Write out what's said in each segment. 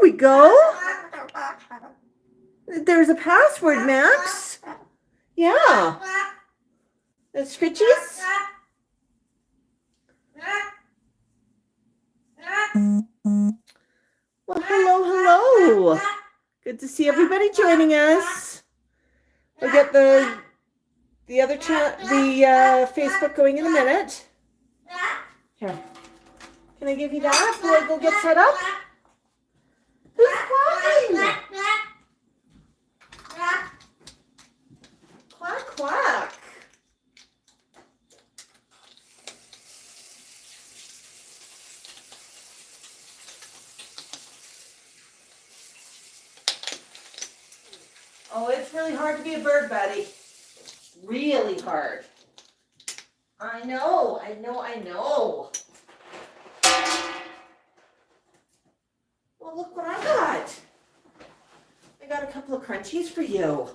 we go. There's a password, Max. Yeah. The scritchies. Well, hello. Good to see everybody joining us. We'll get the other Facebook going in a minute. Here. Can I give you that before I go get set up? Who's quacking? Quack, quack. Oh, it's really hard to be a bird buddy. Really hard. I know. Well, look what I got. I got a couple of crunchies for you.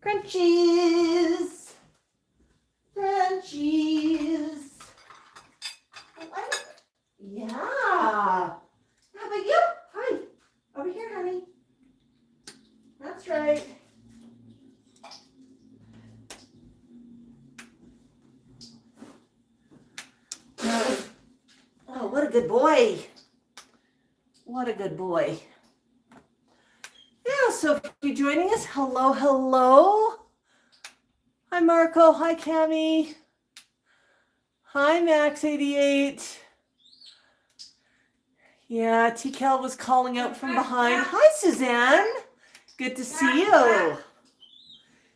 Crunchies. Yeah. How about you? Hi. Over here, honey. That's right. Oh, what a good boy. What a good boy. Yeah, so if you're joining us, hello. Hi, Marco. Hi, Cami. Hi, Max88. Yeah, TCal was calling out from behind. Hi, Suzanne. Good to see you.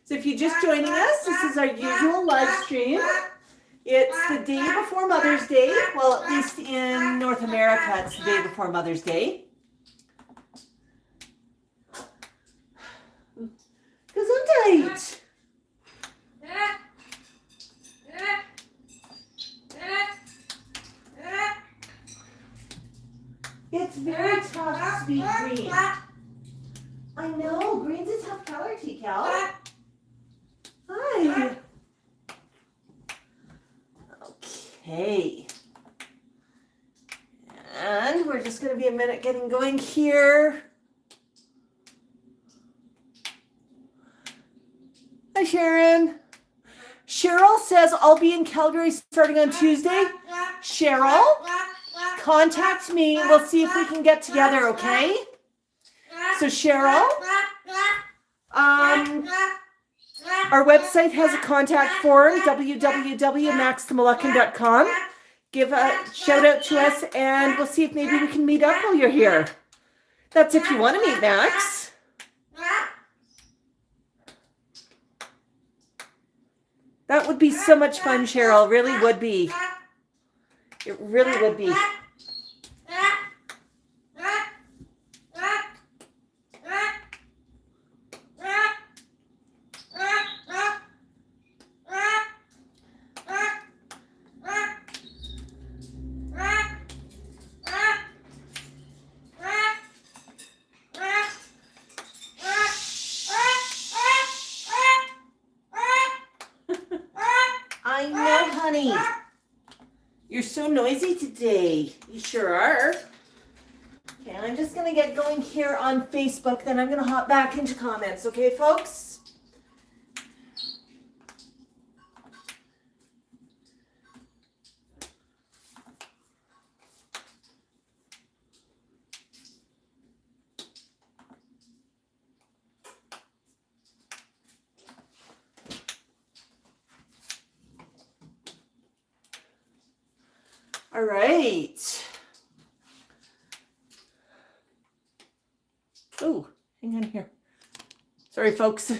So if you're just joining us, this is our usual live stream. It's the day before Mother's Day. Well, at least in North America, it's the day before Mother's Day. Gesundheit. It's very tough to speak green. I know, green's a tough color, TCal. Hi. Okay. And we're just going to be a minute getting going here. Hi, Sharon. Cheryl says, I'll be in Calgary starting on Tuesday. Cheryl, contact me. We'll see if we can get together, okay? So, Cheryl, our website has a contact form, www.maxthemoluccan.com. Give a shout out to us, and we'll see if maybe we can meet up while you're here. That's if you want to meet Max. That would be so much fun, Cheryl. Really would be. It really would be. I know, honey. You're so noisy today. You sure are. Okay, I'm just going to get going here on Facebook, then I'm going to hop back into comments. Okay, folks? All right. Oh, hang on here. Sorry, folks.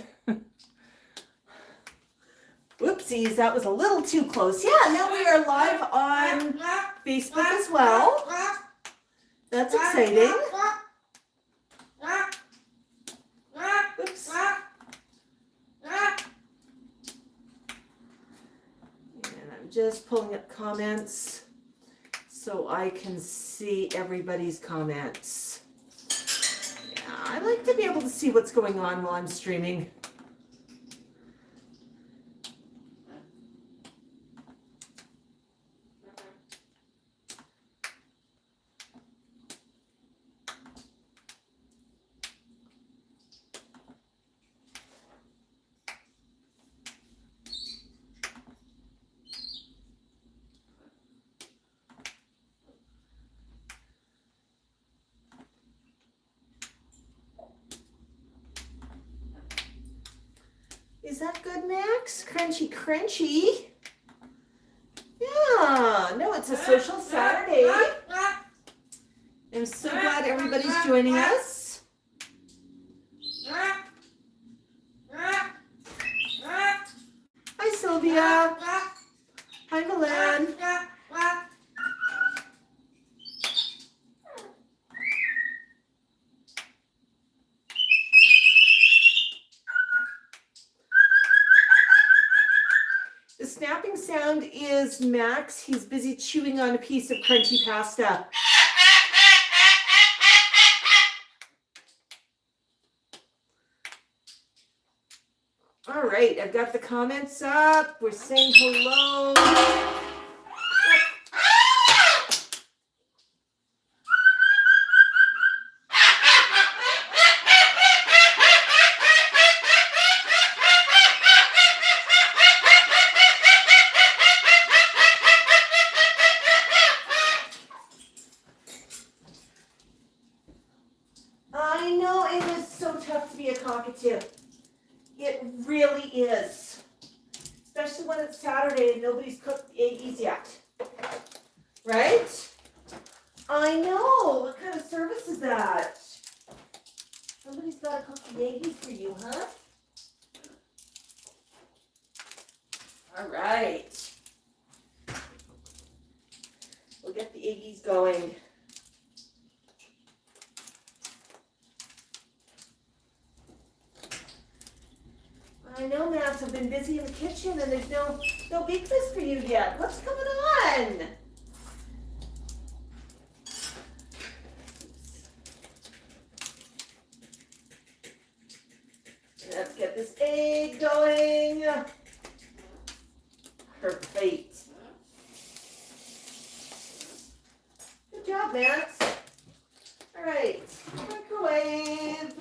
Whoopsies, that was a little too close. Yeah, now we are live on Facebook as well. That's exciting. Oops. And I'm just pulling up comments so I can see everybody's comments. Yeah, I like to be able to see what's going on while I'm streaming. Is that good, Max? Crunchy, crunchy. Yeah, no, it's a social Saturday. I'm so glad everybody's joining us. Hi, Sylvia. Hi, Milan. The snapping sound is Max. He's busy chewing on a piece of crunchy pasta. All right, I've got the comments up. We're saying hello. I know it is so tough to be a cockatoo. It really is. Especially when it's Saturday and nobody's cooked the eggies yet. Right? I know. What kind of service is that? Somebody's got to cook the eggies for you, huh? All right. We'll get the eggies going. I know, Max, I've been busy in the kitchen and there's no breakfast for you yet. What's going on? Let's get this egg going. Perfect. Good job, Max. All right, microwave.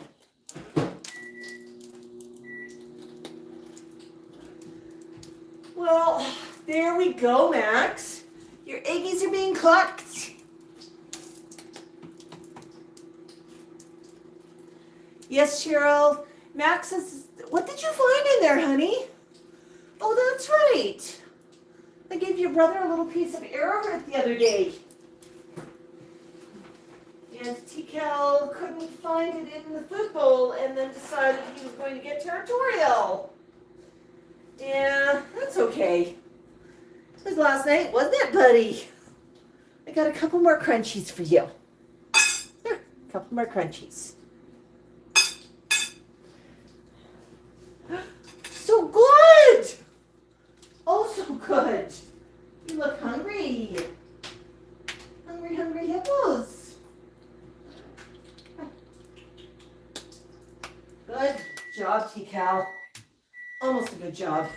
Well, there we go, Max. Your eggies are being cooked. Yes, Cheryl. Max says, what did you find in there, honey? Oh, that's right. I gave your brother a little piece of arrowroot the other day. And T-Cal couldn't find it in the food bowl and then decided he was going to get territorial. Yeah, that's okay. It was last night, wasn't it, buddy? I got a couple more crunchies for you. Here, a couple more crunchies. So good! Oh, so good. You look hungry. Hungry, hungry hippos. Good job, T-Cal. Almost a good job.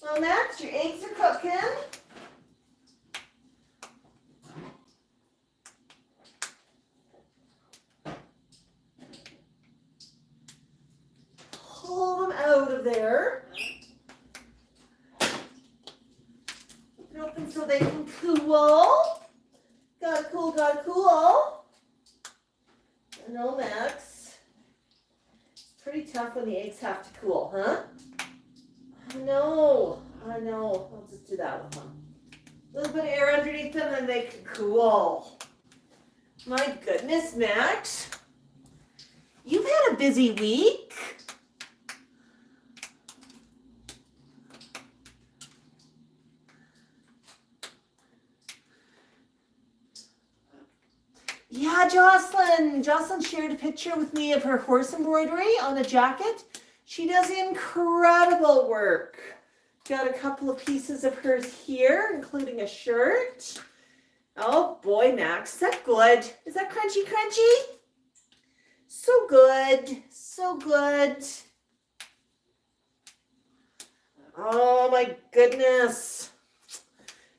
Well, Max, your eggs are cooking. Pull them out of there. Keep it open so they can cool. Gotta cool, gotta cool. I know, Max. Pretty tough when the eggs have to cool, huh? I know. I'll just do that with them. A little bit of air underneath them and they can cool. My goodness, Max. You've had a busy week. Yeah, Jocelyn. Jocelyn shared a picture with me of her horse embroidery on a jacket. She does incredible work. Got a couple of pieces of hers here, including a shirt. Oh boy, Max, is that good? Is that crunchy, crunchy? So good, so good. Oh my goodness.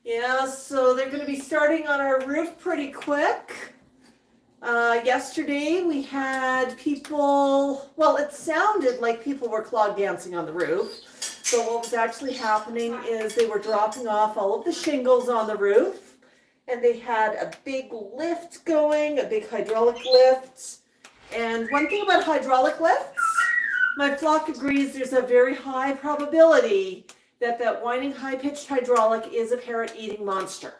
Yeah, so they're going to be starting on our roof pretty quick. Yesterday we had people, well, it sounded like people were clog dancing on the roof. So what was actually happening is they were dropping off all of the shingles on the roof, and they had a big lift going, a big hydraulic lift. And one thing about hydraulic lifts My flock agrees there's a very high probability that that whining high-pitched hydraulic is a parrot-eating monster.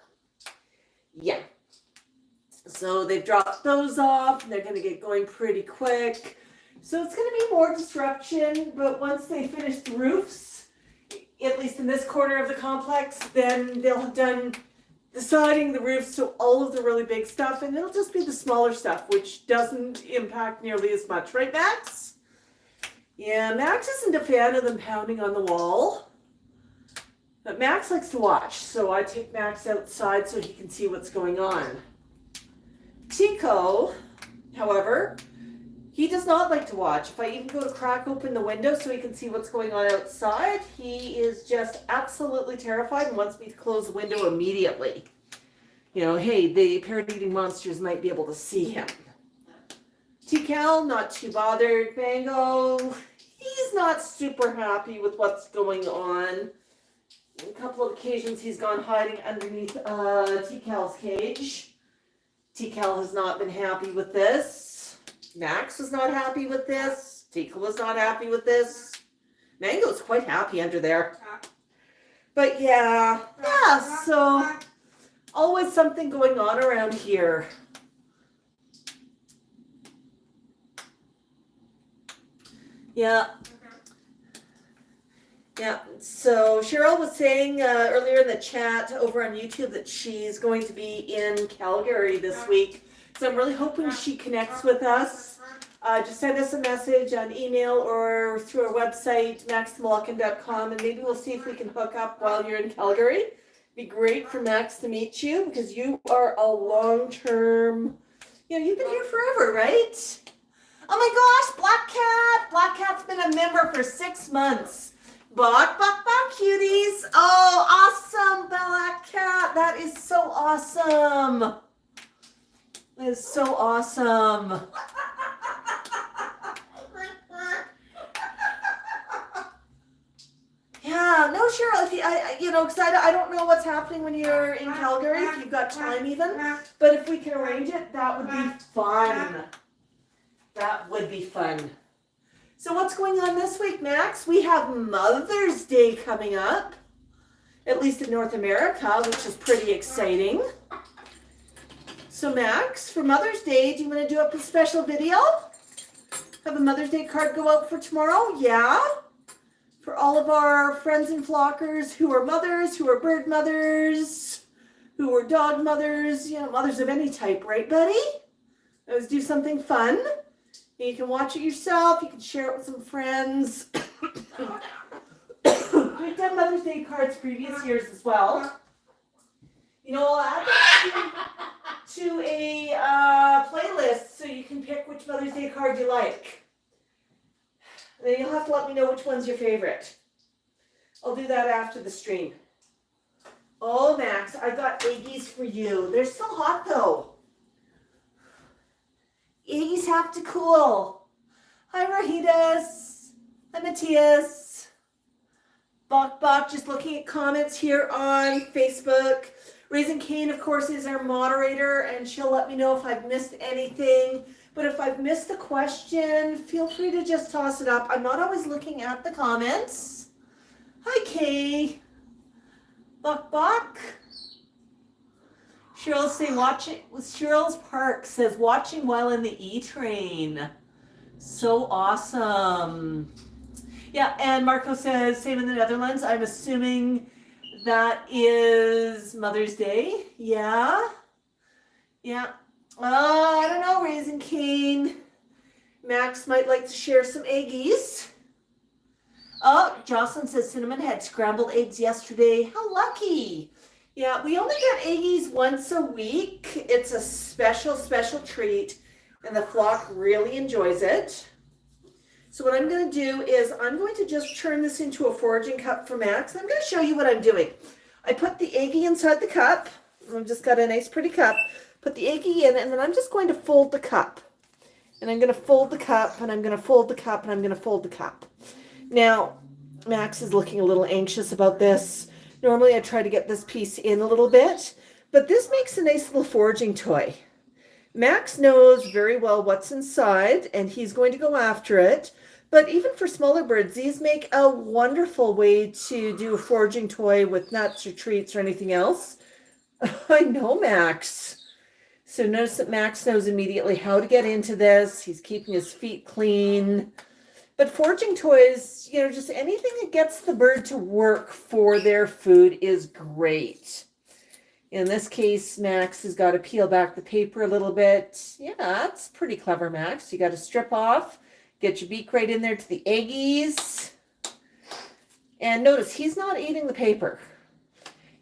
Yeah. So they've dropped those off, and they're going to get going pretty quick. So it's going to be more disruption, but once they finish the roofs, at least in this corner of the complex, then they'll have done the siding, the roofs, so all of the really big stuff, and it'll just be the smaller stuff, which doesn't impact nearly as much. Right, Max? Yeah, Max isn't a fan of them pounding on the wall. But Max likes to watch, so I take Max outside so he can see what's going on. Tico, however, he does not like to watch. If I even go to crack open the window so he can see what's going on outside, he is just absolutely terrified and wants me to close the window immediately. You know, hey, the parrot-eating monsters might be able to see him. T-Cal, not too bothered. Bango, he's not super happy with what's going on. On a couple of occasions, he's gone hiding underneath T-Cal's cage. T-Cal has not been happy with this. Max was not happy with this. Tika was not happy with this. Mango's quite happy under there. But yeah, so always something going on around here. Yeah. Yeah, so Cheryl was saying earlier in the chat over on YouTube that she's going to be in Calgary this week. So I'm really hoping she connects with us. Just send us a message on email or through our website, maxmoluccan.com, and maybe we'll see if we can hook up while you're in Calgary. It'd be great for Max to meet you because you are a long-term, you've been here forever, right? Oh my gosh, Black Cat! Black Cat's been a member for 6 months. Bok, bok, bok, cuties. Oh, awesome, Black Cat. That is so awesome. That is so awesome. Yeah, no, Cheryl, if because I don't know what's happening when you're in Calgary, if you've got time even, but if we can arrange it, that would be fun. That would be fun. So what's going on this week, Max? We have Mother's Day coming up, at least in North America, which is pretty exciting. So Max, for Mother's Day, do you want to do up a special video? Have a Mother's Day card go out for tomorrow? Yeah. For all of our friends and flockers who are mothers, who are bird mothers, who are dog mothers, mothers of any type, right, buddy? Let's do something fun. You can watch it yourself. You can share it with some friends. We've done Mother's Day cards previous years as well. I'll add them to a playlist so you can pick which Mother's Day card you like. Then you'll have to let me know which one's your favorite. I'll do that after the stream. Oh, Max, I got Aggies for you. They're still hot, though. Aggies have to cool. Hi, Rahidas. Hi, Matthias. Bok Bok, just looking at comments here on Facebook. Raising Cane, of course, is our moderator, and she'll let me know if I've missed anything. But if I've missed a question, feel free to just toss it up. I'm not always looking at the comments. Hi, Kay. Bok Bok. Cheryl's saying Cheryl's Park says watching while in the E-train. So awesome. Yeah, and Marco says same in the Netherlands. I'm assuming that is Mother's Day. Yeah. Yeah. I don't know, Raising Cane. Max might like to share some eggies. Oh, Jocelyn says Cinnamon had scrambled eggs yesterday. How lucky. Yeah, we only get eggies once a week. It's a special, special treat, and the flock really enjoys it. So what I'm going to do is I'm going to just turn this into a foraging cup for Max. I'm going to show you what I'm doing. I put the eggie inside the cup. I've just got a nice pretty cup. Put the eggie in, and then I'm just going to fold the cup. And I'm going to fold the cup, and I'm going to fold the cup, and I'm going to fold the cup. Now, Max is looking a little anxious about this. Normally I try to get this piece in a little bit, but this makes a nice little foraging toy. Max knows very well what's inside, and he's going to go after it, But even for smaller birds, these make a wonderful way to do a foraging toy with nuts or treats or anything else. I know, Max. So notice that Max knows immediately how to get into this. He's keeping his feet clean. But foraging toys, just anything that gets the bird to work for their food is great. In this case, Max has got to peel back the paper a little bit. Yeah, that's pretty clever, Max. You got to strip off, get your beak right in there to the eggies. And notice, he's not eating the paper.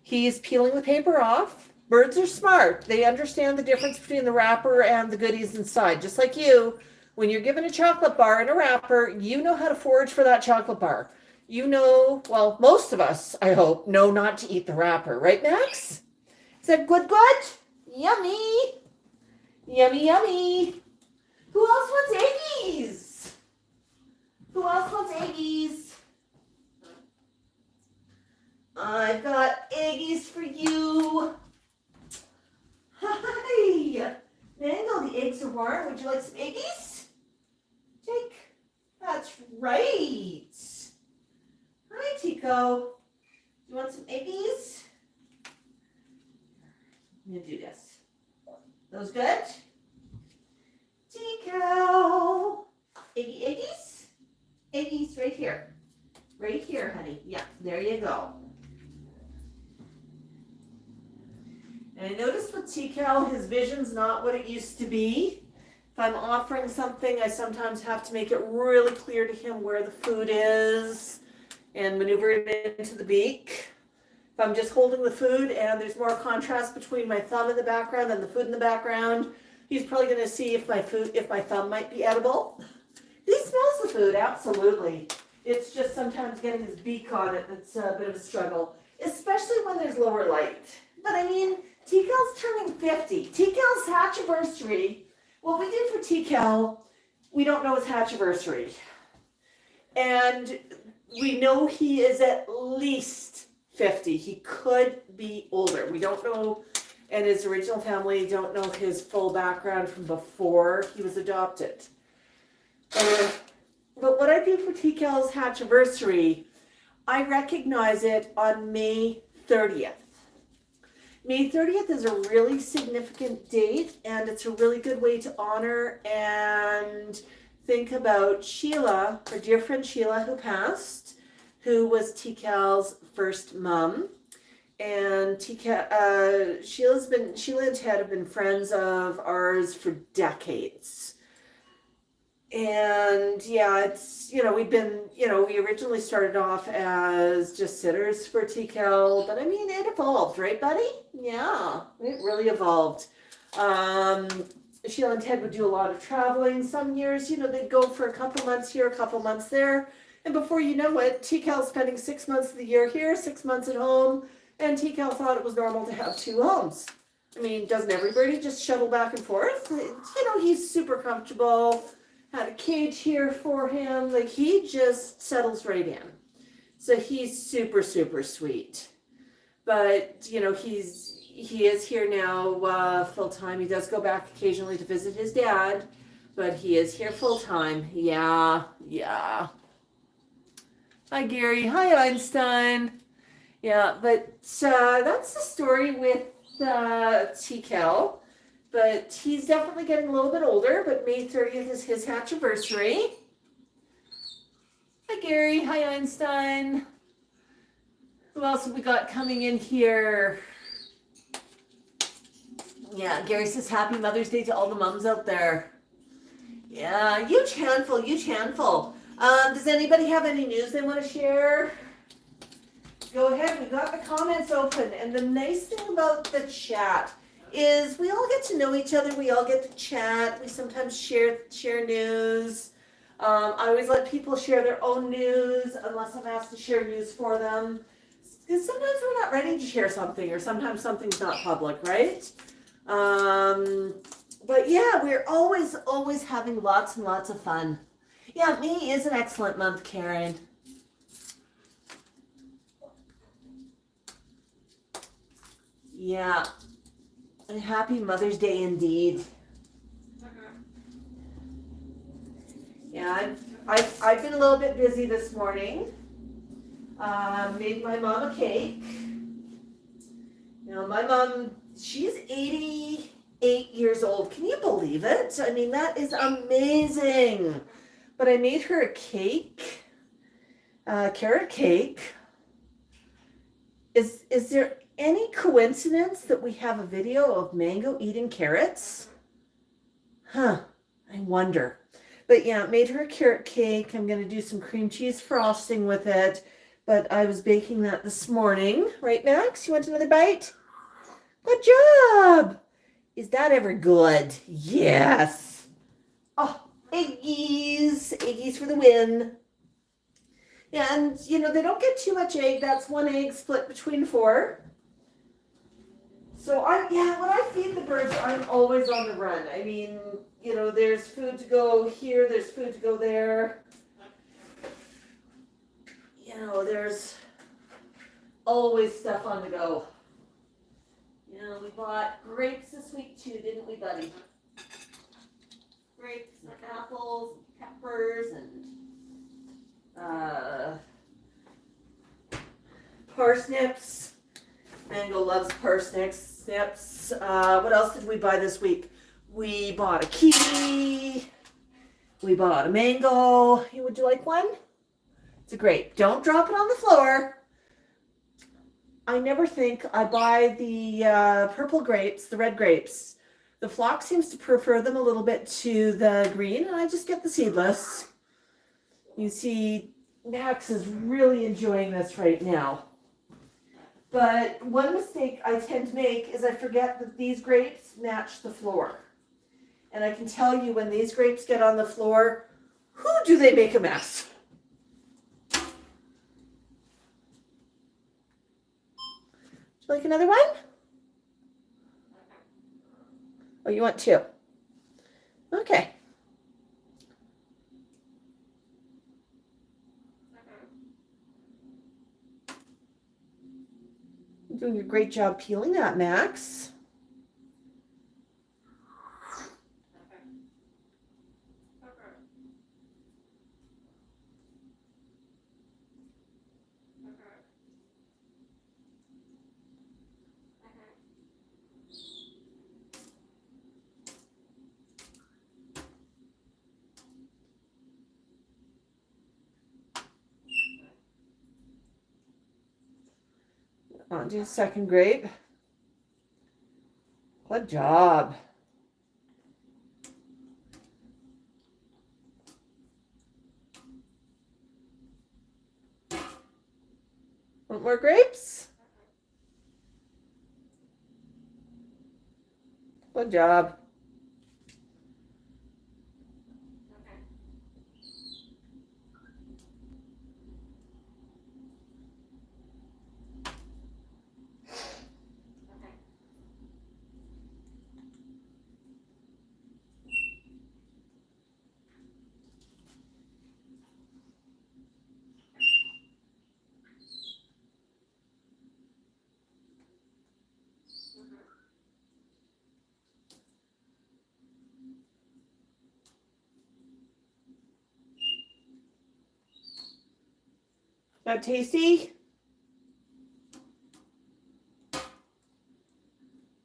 He's peeling the paper off. Birds are smart. They understand the difference between the wrapper and the goodies inside. Just like you, when you're given a chocolate bar and a wrapper, you know how to forage for that chocolate bar. You know, well, most of us, I hope, know not to eat the wrapper. Right, Max? Is that good? Yummy. Yummy, yummy. Who else wants eggies? Who else wants eggies? I've got eggies for you. Hi. Mango, the eggs are warm. Would you like some eggies? Jake. That's right. Hi, Tico. You want some eggies? I'm going to do this. Those good? Tico. Eggies? Eggies right here. Right here, honey. Yeah, there you go. And I noticed with Tico, his vision's not what it used to be. If I'm offering something, I sometimes have to make it really clear to him where the food is and maneuver it into the beak. If I'm just holding the food and there's more contrast between my thumb in the background and the food in the background, he's probably going to see if my thumb might be edible. He smells the food, absolutely. It's just sometimes getting his beak on it that's a bit of a struggle, especially when there's lower light. But I mean, Tico's turning 50. Tico's hatchiversary. What we did for Tico, we don't know his hatchiversary. And we know he is at least 50. He could be older. We don't know, and his original family don't know his full background from before he was adopted. But what I do for Tico's hatchiversary, I recognize it on May 30th. May 30th is a really significant date, and it's a really good way to honor and think about Sheila, our dear friend Sheila, who passed, who was Tico's first mom. And Sheila and Ted have been friends of ours for decades. And yeah, it's, we originally started off as just sitters for Tico, but I mean, it evolved, right, buddy? Yeah, it really evolved. Sheila and Ted would do a lot of traveling. Some years, they'd go for a couple months here, a couple months there. And before you know it, Tico's spending 6 months of the year here, 6 months at home. And Tico thought it was normal to have 2 homes. I mean, doesn't everybody just shuttle back and forth? He's super comfortable. Had a cage here for him. Like, he just settles right in. So he's super, super sweet. But, he is here now full-time. He does go back occasionally to visit his dad, but he is here full-time. Yeah. Hi, Gary. Hi, Einstein. Yeah, but that's the story with Tico. But he's definitely getting a little bit older, but May 30th is his hatchiversary. Hi, Gary. Hi, Einstein. Who else have we got coming in here? Yeah, Gary says happy Mother's Day to all the moms out there. Yeah, huge handful. Does anybody have any news they want to share? Go ahead. We got the comments open. And the nice thing about the chat is we all get to know each other. We all get to chat. We sometimes share news. I always let people share their own news unless I'm asked to share news for them. Because sometimes we're not ready to share something, or sometimes something's not public, right? But yeah, we're always having lots and lots of fun. Yeah, May is an excellent month, Karen. Yeah. And happy Mother's Day indeed. Yeah, I've been a little bit busy this morning. Made my mom a cake. Now my mom, she's 88 years old. Can you believe it? I mean, that is amazing. But I made her a cake, carrot cake. Is there any coincidence that we have a video of Mango eating carrots? Huh, I wonder. But yeah, made her a carrot cake. I'm going to do some cream cheese frosting with it. But I was baking that this morning. Right, Max? You want another bite? Good job. Is that ever good? Yes. Oh, eggies. Eggies for the win. Yeah, and, you know, they don't get too much egg. That's one egg split between 4. So, when I feed the birds, I'm always on the run. I mean, you know, there's food to go here, there's food to go there. You know, there's always stuff on the go. You know, we bought grapes this week too, didn't we, buddy? Grapes and apples and peppers and parsnips. Mango loves parsnips. What else did we buy this week? We bought a kiwi. We bought a mango. Hey, would you like one? It's a grape. Don't drop it on the floor. I never think I buy the purple grapes, the red grapes. The flock seems to prefer them a little bit to the green, and I just get the seedless. You see, Max is really enjoying this right now. But one mistake I tend to make is I forget that these grapes match the floor. And I can tell you when these grapes get on the floor, who do they make a mess? Would you like another one? Oh, you want 2? Okay. You're doing a great job peeling that, Max. On to the second grape. Good job. Want more grapes? Good job. That tasty?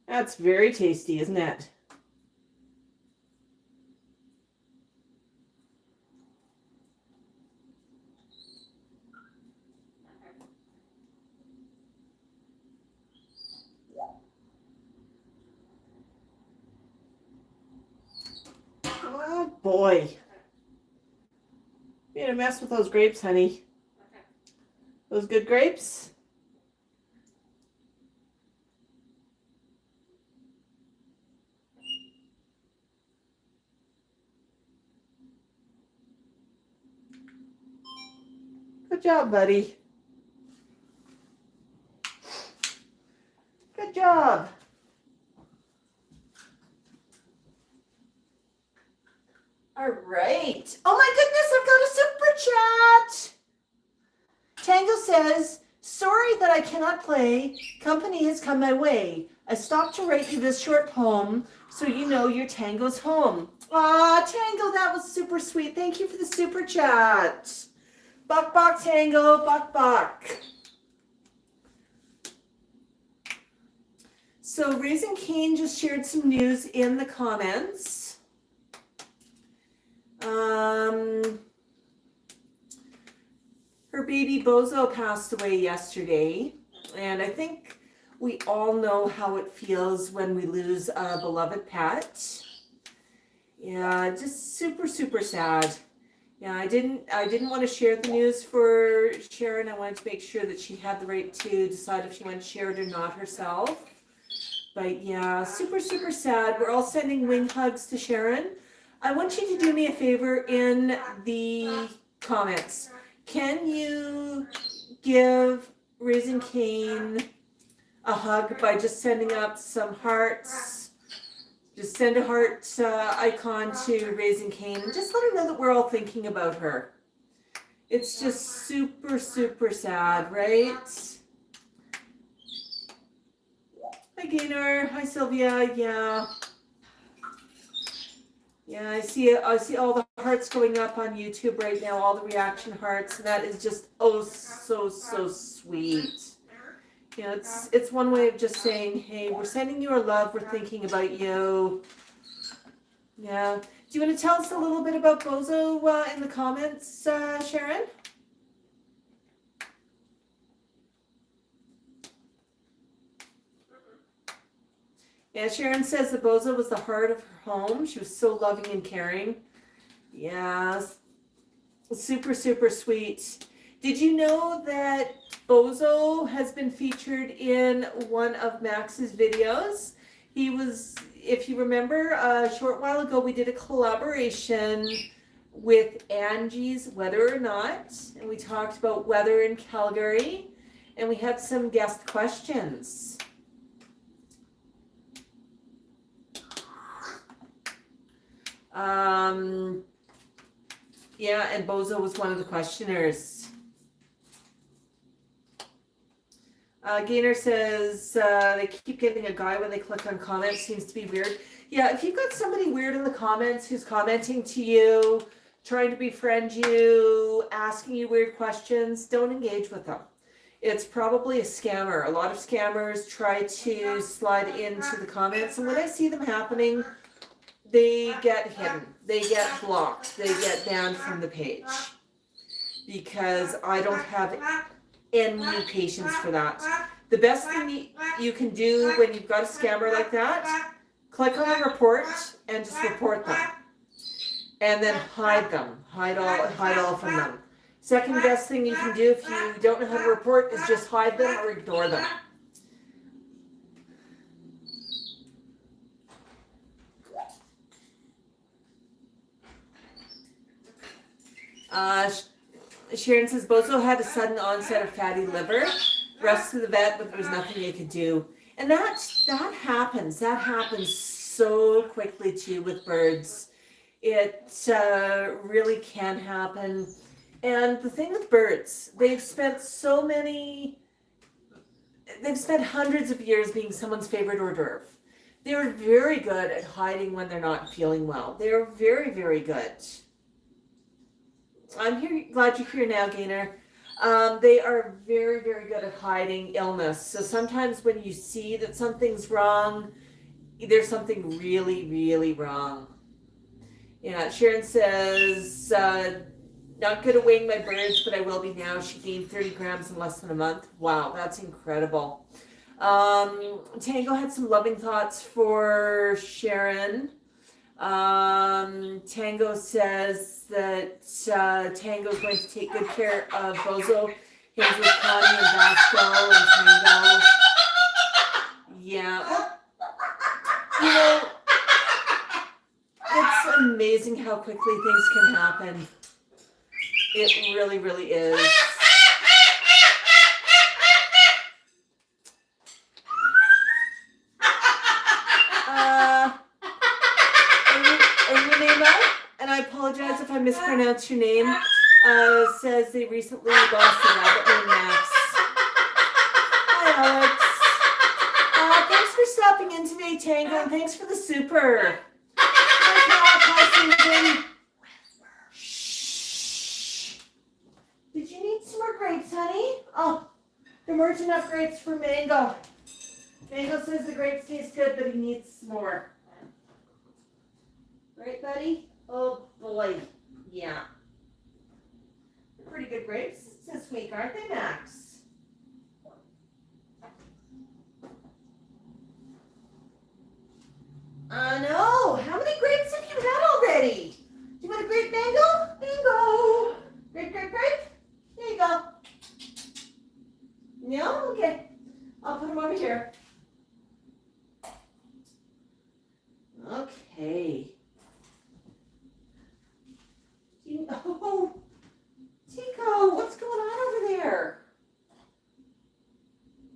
That's very tasty, isn't it? Oh boy. You made a mess with those grapes, honey. Those good grapes? Good job, buddy. Good job. All right. Oh my goodness, I've got a super chat. Tango says, Sorry that I cannot play. Company has come my way. I stopped to write you this short poem so you know your Tango's home. Aw, Tango, that was super sweet. Thank you for the super chat. Buck, buck, Tango, buck, buck. So Raising Cane just shared some news in the comments. Her baby Bozo passed away yesterday, and I think we all know how it feels when we lose a beloved pet. Yeah, just super, super sad. Yeah, I didn't want to share the news for Sharon. I wanted to make sure that she had the right to decide if she wanted to share it or not herself. But yeah, super, super sad. We're all sending wing hugs to Sharon. I want you to do me a favor in the comments. Can you give Raising Cane a hug by just sending up some hearts? Just send a heart icon to Raising Cane and just let her know that we're all thinking about her. It's just super, super sad, right? Hi, Gaynor. Hi, Sylvia. Yeah. Yeah, I see all the hearts going up on YouTube right now, all the reaction hearts, and that is just so sweet. You know, it's one way of just saying, hey, we're sending you our love, we're thinking about you. Yeah. Do you want to tell us a little bit about Bozo in the comments, Sharon? Yeah, Sharon says the Bozo was the heart of her home. She was so loving and caring. Yeah, super, super sweet. Did you know that Bozo has been featured in one of Max's videos? He was, if you remember, a short while ago, we did a collaboration with Angie's Whether or Not, and we talked about weather in Calgary, and we had some guest questions. Yeah, and Bozo was one of the questioners. Gaynor says they keep getting a guy when they click on comments. Seems to be weird. Yeah, if you've got somebody weird in the comments who's commenting to you, trying to befriend you, asking you weird questions, don't engage with them. It's probably a scammer. A lot of scammers try to slide into the comments, and when I see them happening, they get hidden, they get blocked, they get banned from the page because I don't have any patience for that. The best thing you can do when you've got a scammer like that, click on the report and just report them, and then hide them, hide all from them. Second best thing you can do if you don't know how to report is just hide them or ignore them. Sharon says Bozo had a sudden onset of fatty liver, rushed to the vet, but there was nothing they could do. And that happens. That happens so quickly too with birds. It really can happen. And the thing with birds, they've spent hundreds of years being someone's favorite hors d'oeuvre. They're very good at hiding when they're not feeling well. They're very, very good. I'm here. Glad you're here now, Gaynor. They are very, very good at hiding illness. So sometimes when you see that something's wrong, there's something really, really wrong. Yeah, Sharon says, not good at weighing my birds, but I will be now. She gained 30 grams in less than a month. Wow, that's incredible. Tango had some loving thoughts for Sharon. Tango says that Tango's going to take good care of Bozo. He's with Connie and Vasco and Tango. Yeah. Well, you know, it's amazing how quickly things can happen. It really, really is. And I apologize if I mispronounced your name, says they recently lost a rabbit named Max. Alex. Thanks for stopping in today, Tango, and thanks for the super. Shh. Did you need some more grapes, honey? Oh, there weren't enough grapes for Mango. Mango says the grapes taste good, but he needs some more. Right, buddy? Oh, boy. Yeah. They're pretty good grapes this week, aren't they, Max? No. How many grapes have you had already? Do you want a grape, Mango? Mango. Grape, grape, grape. There you go. No? Okay. I'll put them over here. Okay. Oh, Tico, what's going on over there?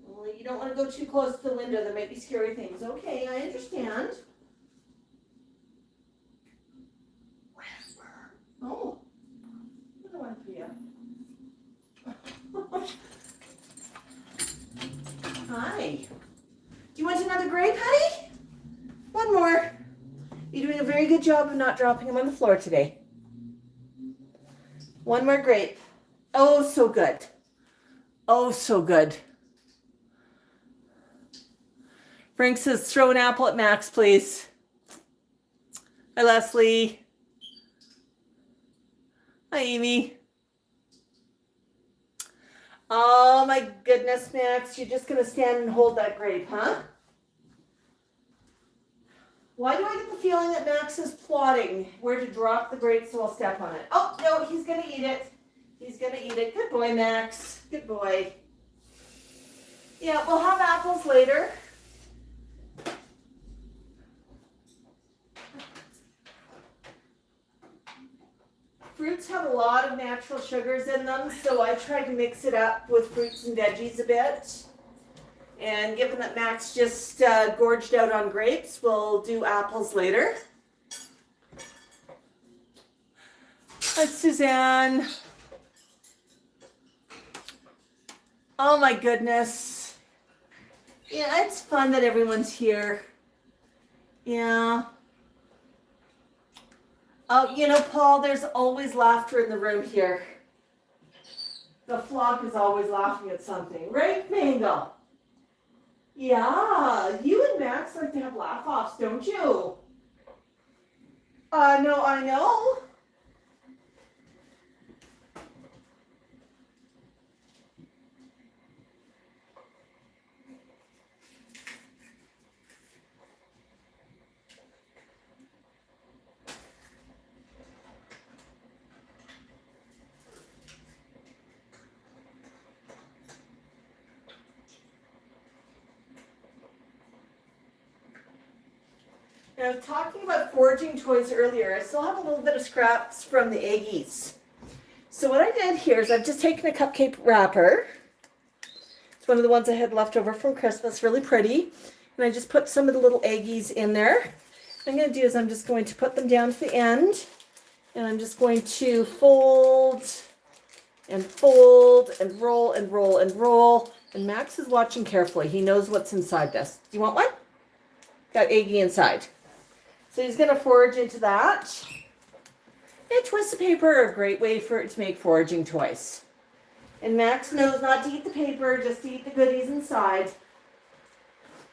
Well, you don't want to go too close to the window. There might be scary things. Okay, I understand. Oh, another one for you. Hi. Do you want another grape, honey? One more. You're doing a very good job of not dropping them on the floor today. One more grape. Oh, so good. Oh, so good. Frank says, throw an apple at Max, please. Hi, Leslie. Hi, Amy. Oh, my goodness, Max. You're just going to stand and hold that grape, huh? Why do I get the feeling that Max is plotting where to drop the grape so I'll step on it? Oh, no, he's going to eat it. He's going to eat it. Good boy, Max. Good boy. Yeah, we'll have apples later. Fruits have a lot of natural sugars in them, so I try to mix it up with fruits and veggies a bit. And given that Max just gorged out on grapes, we'll do apples later. Hi, Suzanne. Oh my goodness. Yeah, it's fun that everyone's here. Yeah. Oh, you know, Paul, there's always laughter in the room here. The flock is always laughing at something. Right, Mango? Yeah, you and Max like to have laugh-offs, don't you? No, I know. I was talking about foraging toys earlier. I still have a little bit of scraps from the Aggies. So what I did here is I've just taken a cupcake wrapper. It's one of the ones I had left over from Christmas, really pretty. And I just put some of the little Aggies in there. What I'm going to do is I'm just going to put them down to the end. And I'm just going to fold and fold and roll and roll and roll. And Max is watching carefully. He knows what's inside this. Do you want one? Got Aggie inside. So he's going to forage into that. And twisted paper are a great way for it to make foraging toys. And Max knows not to eat the paper, just to eat the goodies inside.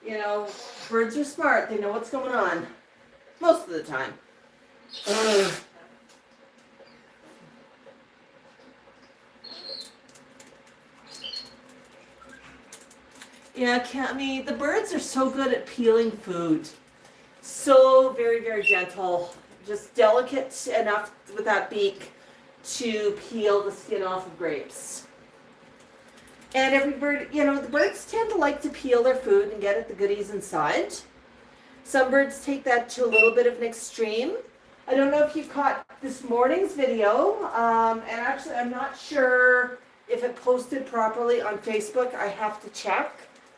You know, birds are smart. They know what's going on. Most of the time. Yeah, Cammy, the birds are so good at peeling food. So very, very gentle. Just delicate enough with that beak to peel the skin off of grapes. And every bird, you know, the birds tend to like to peel their food and get at the goodies inside. Some birds take that to a little bit of an extreme. I don't know if you caught this morning's video, and actually I'm not sure if it posted properly on Facebook. I have to check.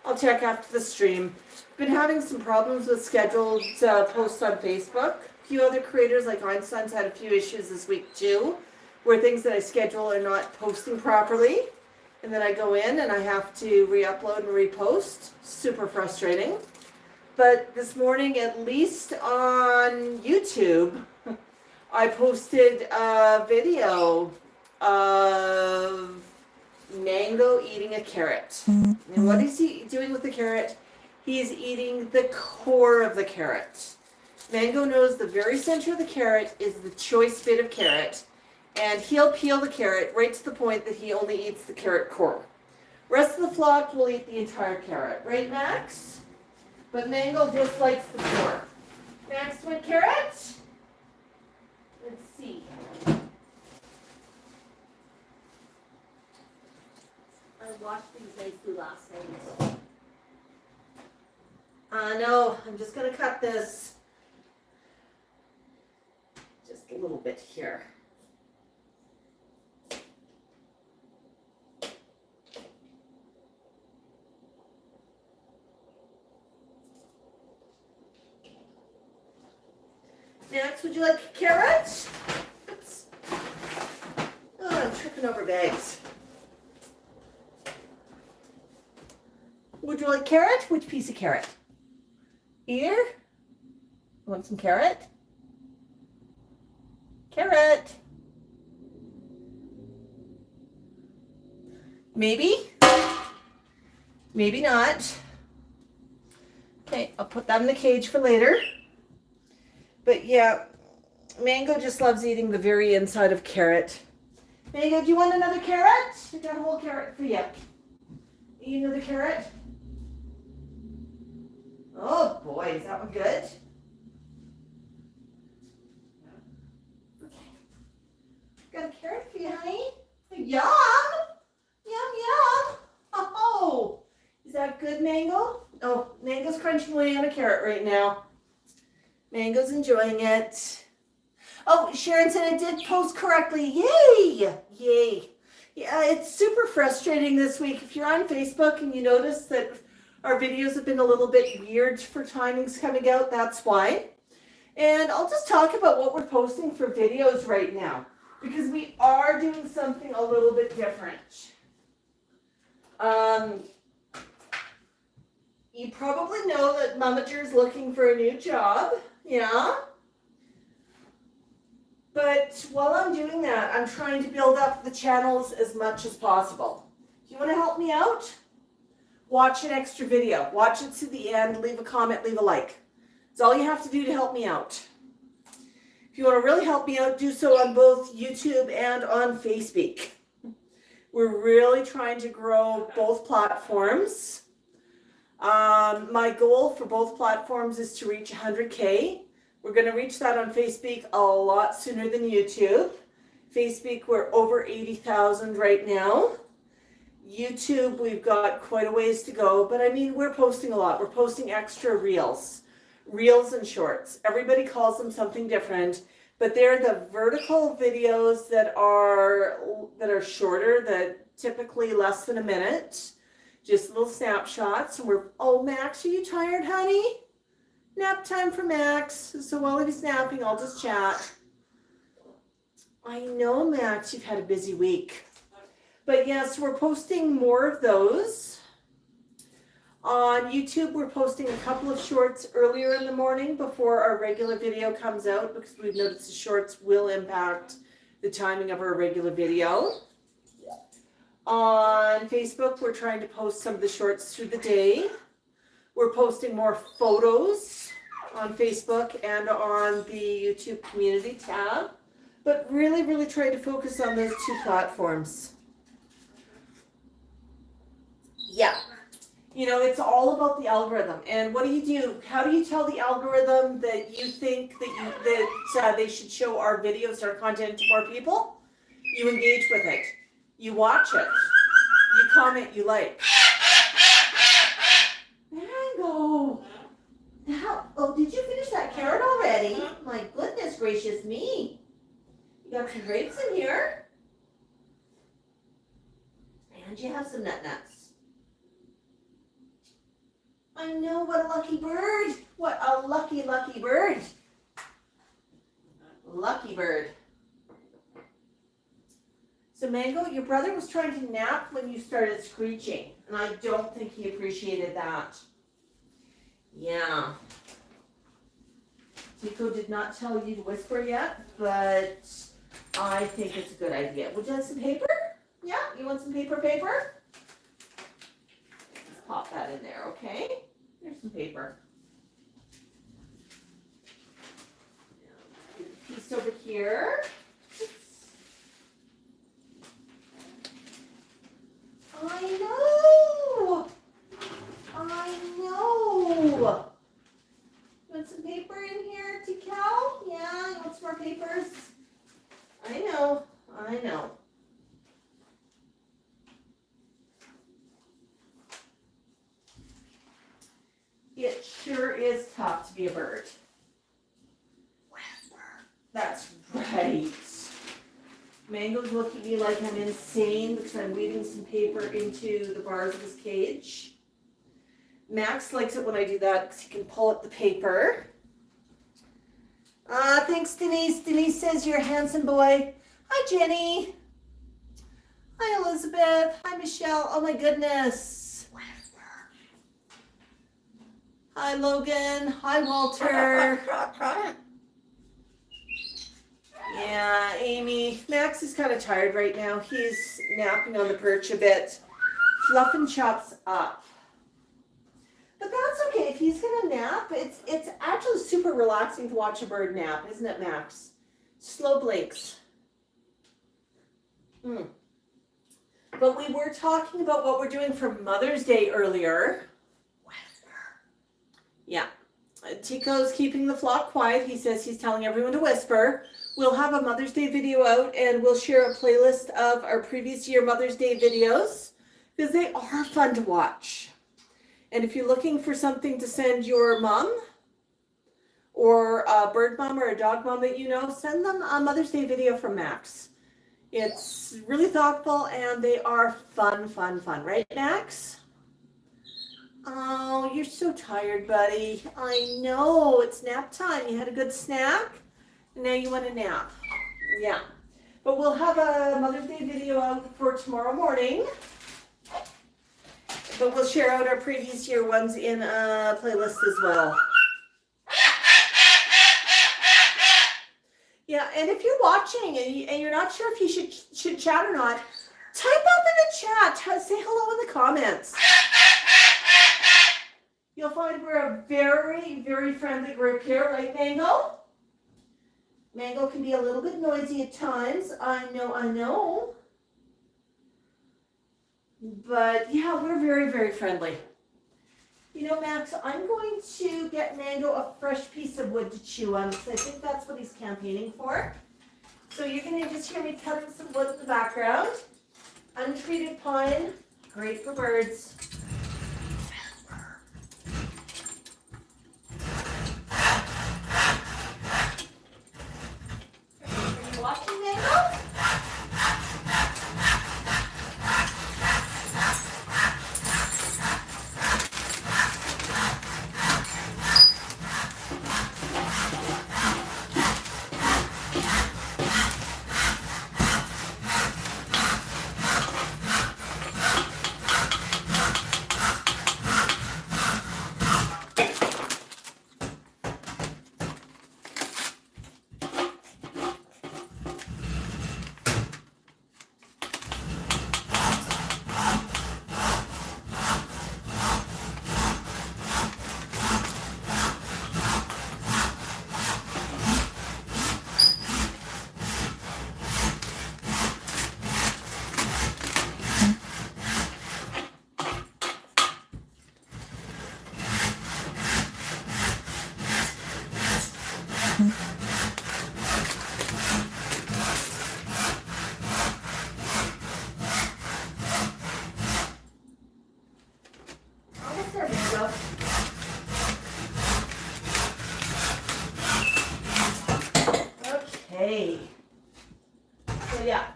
I'll check after the stream. Been having some problems with scheduled posts on Facebook. A few other creators like Einstein's had a few issues this week too, where things that I schedule are not posting properly. and then I go in and I have to re-upload and repost. Super frustrating. But this morning, at least on YouTube, I posted a video of Mango eating a carrot. And what is he doing with the carrot? He's eating the core of the carrot. Mango knows the very center of the carrot is the choice bit of carrot, and he'll peel the carrot right to the point that he only eats the carrot core. Rest of the flock will eat the entire carrot, right, Max? But Mango just likes the core. Max, want carrot? Let's see. I washed these nicely last night. No, I'm just going to cut this just a little bit here. Next, would you like a carrot? Oops. Oh, I'm tripping over bags. Would you like carrot? Which piece of carrot? Here? You want some carrot? Carrot. Maybe? Maybe not. Okay, I'll put that in the cage for later. But yeah, Mango just loves eating the very inside of carrot. Mango, do you want another carrot? I got a whole carrot for you. Eat another carrot? Oh boy, is that one good? Okay. Got a carrot for you, honey. Yum! Yum, yum! Oh, is that good, Mango? Oh, Mango's crunching away on a carrot right now. Mango's enjoying it. Oh, Sharon said I did post correctly. Yay! Yay. Yeah, it's super frustrating this week. If you're on Facebook and you notice that our videos have been a little bit weird for timings coming out, that's why. And I'll just talk about what we're posting for videos right now, because we are doing something a little bit different. You probably know that Momager's looking for a new job, yeah? But while I'm doing that, I'm trying to build up the channels as much as possible. Do you want to help me out? Watch an extra video. Watch it to the end, leave a comment, leave a like. It's all you have to do to help me out. If you want to really help me out, do so on both YouTube and on Facebeak. We're really trying to grow both platforms. My goal for both platforms is to reach 100K. We're going to reach that on Facebeak a lot sooner than YouTube. Facebeak, we're over 80,000 right now. YouTube, we've got quite a ways to go, but I mean, we're posting a lot. We're posting extra reels and shorts. Everybody calls them something different, but they're the vertical videos that are shorter, that typically less than a minute. Just little snapshots. And oh, Max, are you tired, honey? Nap time for Max. So while he's napping, I'll just chat. I know, Max, you've had a busy week. But yes, we're posting more of those. On YouTube, we're posting a couple of shorts earlier in the morning before our regular video comes out, because we've noticed the shorts will impact the timing of our regular video. On Facebook, we're trying to post some of the shorts through the day. We're posting more photos on Facebook and on the YouTube community tab, but really, really trying to focus on those two platforms. Yeah, you know, it's all about the algorithm. And what do? How do you tell the algorithm that you think that they should show our videos, our content to more people? You engage with it. You watch it. You comment, you like. Mango! Oh, did you finish that carrot already? My goodness gracious me. You got some grapes in here. And you have some nuts. I know, what a lucky bird. What a lucky, lucky bird. Lucky bird. So Mango, your brother was trying to nap when you started screeching, and I don't think he appreciated that. Yeah. Tico did not tell you to whisper yet, but I think it's a good idea. Would you like some paper? Yeah, you want some paper? Let's pop that in there, okay? There's some paper. Now, get a piece over here. I know. You want some paper in here, Tico? Yeah, you want some more papers? I know. It sure is tough to be a bird. That's right. Mango's looking at me like I'm insane because I'm weaving some paper into the bars of his cage. Max likes it when I do that because he can pull up the paper. Thanks, Denise. Denise says you're a handsome boy. Hi, Jenny. Hi, Elizabeth. Hi, Michelle. Oh, my goodness. Hi, Logan. Hi, Walter. Yeah, Amy. Max is kind of tired right now. He's napping on the perch a bit. Fluff and Chop's up. But that's okay. If he's going to nap, it's actually super relaxing to watch a bird nap, isn't it, Max? Slow blinks. But we were talking about what we're doing for Mother's Day earlier. Yeah. Tico's keeping the flock quiet. He says he's telling everyone to whisper. We'll have a Mother's Day video out, and we'll share a playlist of our previous year Mother's Day videos because they are fun to watch. And if you're looking for something to send your mom or a bird mom or a dog mom that you know, send them a Mother's Day video from Max. It's really thoughtful and they are fun. Right, Max? Oh, you're so tired, buddy. I know. It's nap time. You had a good snack and now you want to nap. Yeah. But we'll have a Mother's Day video out for tomorrow morning. But we'll share out our previous year ones in a playlist as well. Yeah, and if you're watching and you're not sure if you should chat or not, type up in the chat. Say hello in the comments. You'll find we're a very, very friendly group here, right, Mango? Mango can be a little bit noisy at times. I know. But yeah, we're very, very friendly. You know, Max, I'm going to get Mango a fresh piece of wood to chew on because I think that's what he's campaigning for. So you're going to just hear me cutting some wood in the background. Untreated pine, great for birds. Are you watching, Mango? Okay. So yeah.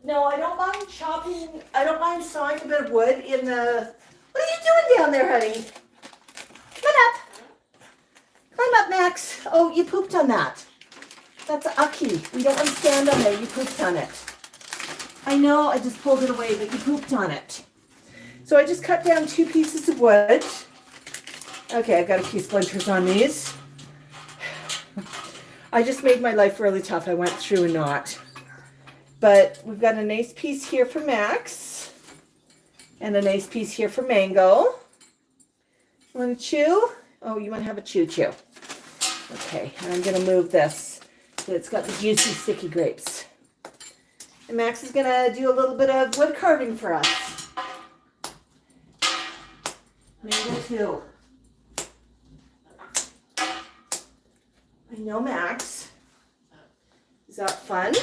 No, I don't mind chopping. I don't mind sawing a bit of wood in the. What are you doing down there, honey? Come up. Climb up, Max. Oh, you pooped on that. That's ucky. We don't want to stand on there. You pooped on it. I know, I just pulled it away, but you pooped on it. So I just cut down 2 pieces of wood. Okay, I've got a few splinters on these. I just made my life really tough. I went through a knot. But we've got a nice piece here for Max. And a nice piece here for Mango. You want to chew? Oh, you want to have a chew-chew. Okay, I'm going to move this. So it's got the juicy, sticky grapes. And Max is going to do a little bit of wood carving for us. Mango too. I know, Max. Is that fun?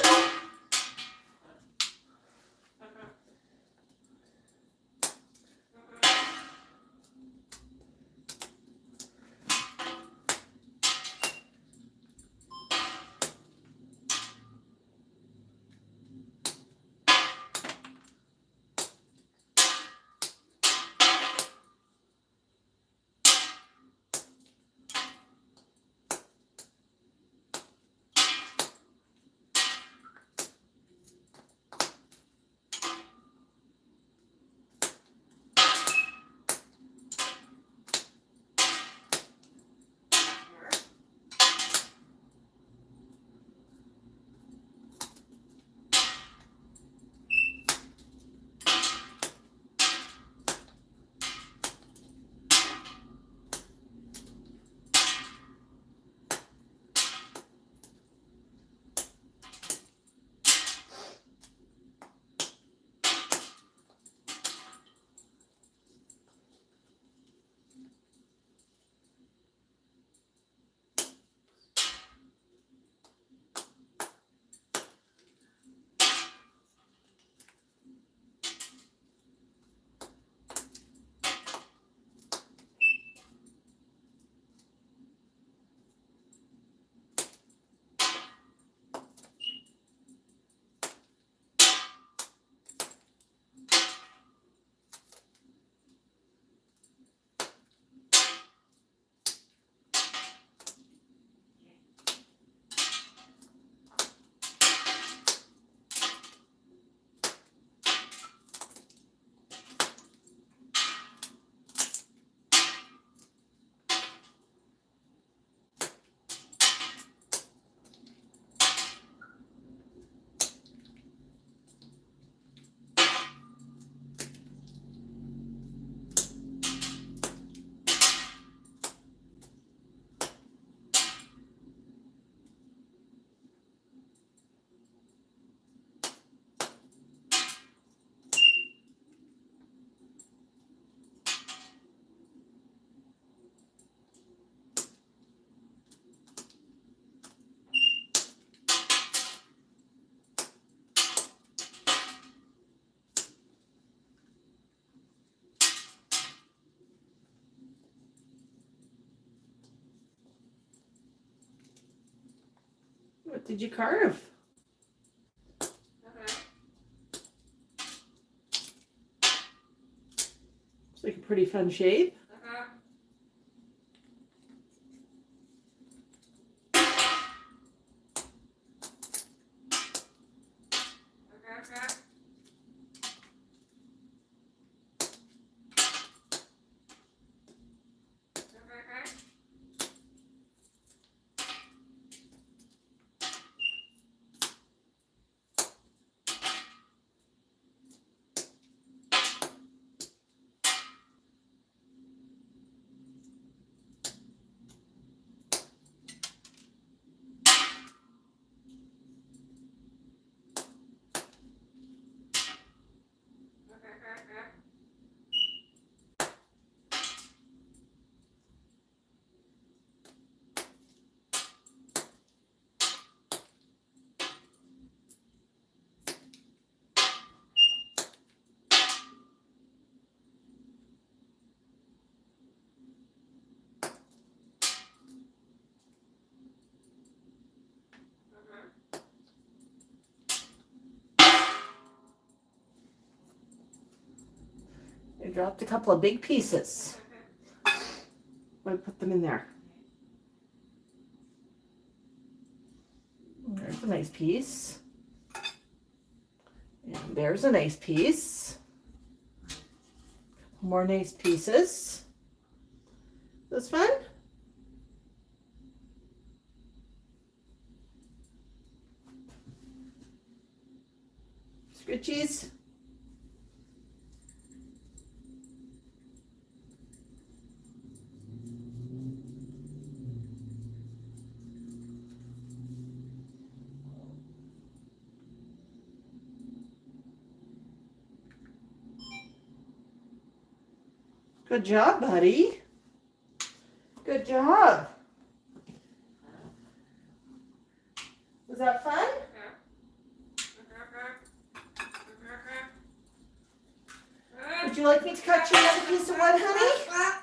What did you carve? It's like a pretty fun shape. I dropped a couple of big pieces. I put them in there. a nice piece. And there's a nice piece. More nice pieces. That's fun. Scritchies. Good job, buddy. Good job. Was that fun? Would you like me to cut you another piece of wood, honey?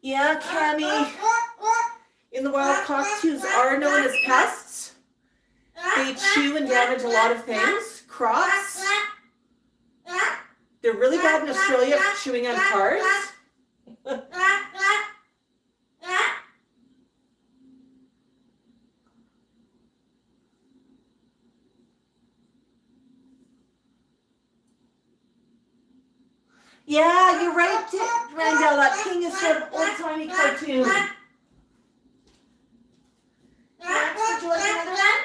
Yeah, Cammy. In the wild, cockatoos are known as pests. They chew and damage a lot of things. Crops. They're really bad in Australia for chewing on cars. Yeah, you're right, Randall. That king is sort of old-timey cartoon. Max, would you like another one?